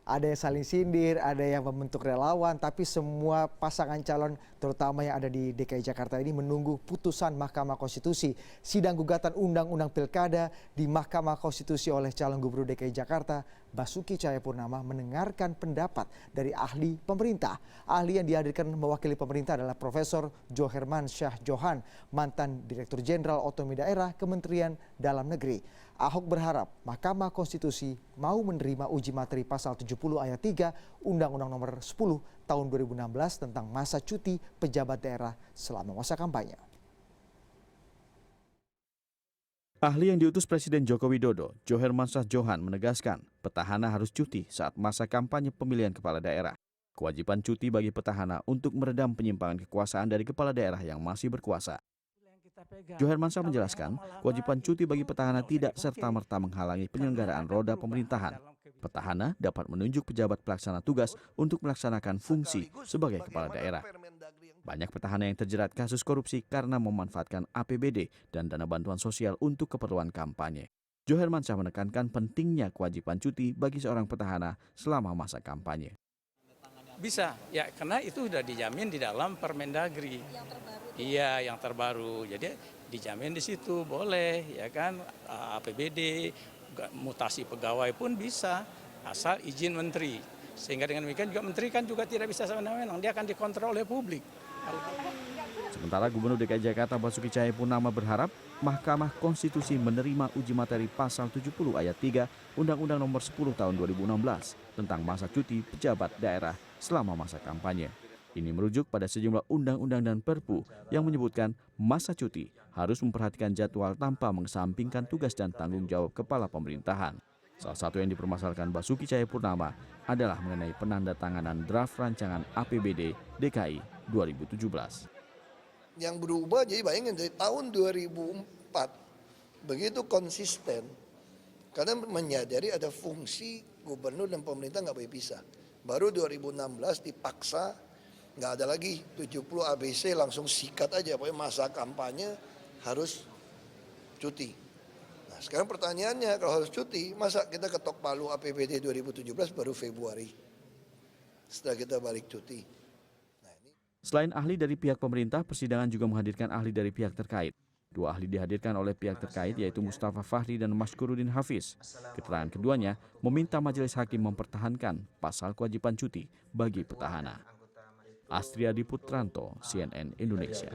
Ada yang saling sindir, ada yang membentuk relawan, tapi semua pasangan calon terutama yang ada di DKI Jakarta ini menunggu putusan Mahkamah Konstitusi. Sidang gugatan Undang-Undang Pilkada di Mahkamah Konstitusi oleh calon gubernur DKI Jakarta, Basuki Cahayapurnama, mendengarkan pendapat dari ahli pemerintah. Ahli yang dihadirkan mewakili pemerintah adalah Profesor Johermansyah Johan, mantan Direktur Jenderal Otonomi Daerah Kementerian Dalam Negeri. Ahok berharap Mahkamah Konstitusi mau menerima uji materi pasal 70 ayat 3 Undang-Undang Nomor 10 Tahun 2016 tentang masa cuti pejabat daerah selama masa kampanye. Ahli yang diutus Presiden Joko Widodo, Johermansyah Johan, menegaskan petahana harus cuti saat masa kampanye pemilihan kepala daerah. Kewajiban cuti bagi petahana untuk meredam penyimpangan kekuasaan dari kepala daerah yang masih berkuasa. Johermansyah menjelaskan, kewajiban cuti bagi petahana tidak serta-merta menghalangi penyelenggaraan roda pemerintahan. Petahana dapat menunjuk pejabat pelaksana tugas untuk melaksanakan fungsi sebagai kepala daerah. Banyak petahana yang terjerat kasus korupsi karena memanfaatkan APBD dan dana bantuan sosial untuk keperluan kampanye. Johermansyah menekankan pentingnya kewajiban cuti bagi seorang petahana selama masa kampanye. Bisa, ya karena itu sudah dijamin di dalam Permendagri. Iya, yang terbaru. Jadi dijamin di situ boleh, ya kan, APBD, mutasi pegawai pun bisa asal izin menteri. Sehingga dengan demikian juga menteri kan juga tidak bisa sewenang-wenang, dia akan dikontrol oleh publik. Sementara Gubernur DKI Jakarta Basuki Cahayapurnama berharap Mahkamah Konstitusi menerima uji materi pasal 70 ayat 3 Undang-Undang Nomor 10 Tahun 2016 tentang masa cuti pejabat daerah selama masa kampanye. Ini merujuk pada sejumlah undang-undang dan perpu yang menyebutkan masa cuti harus memperhatikan jadwal tanpa mengesampingkan tugas dan tanggung jawab kepala pemerintahan. Salah satu yang dipermasalahkan Basuki Cahayapurnama adalah mengenai penandatanganan draft rancangan APBD DKI 2017. Yang berubah, jadi bayangin dari tahun 2004 begitu konsisten karena menyadari ada fungsi gubernur dan pemerintah nggak boleh pisah. Baru 2016 dipaksa nggak ada lagi 70 ABC langsung sikat aja, pokoknya masa kampanye harus cuti. Nah sekarang pertanyaannya, kalau harus cuti, masa kita ketok palu APBD 2017 baru Februari setelah kita balik cuti. Selain ahli dari pihak pemerintah, persidangan juga menghadirkan ahli dari pihak terkait. Dua ahli dihadirkan oleh pihak terkait yaitu Mustafa Fahri dan Maskuruddin Hafiz. Keterangan keduanya meminta majelis hakim mempertahankan pasal kewajiban cuti bagi petahana. Astriadi Putranto, CNN Indonesia.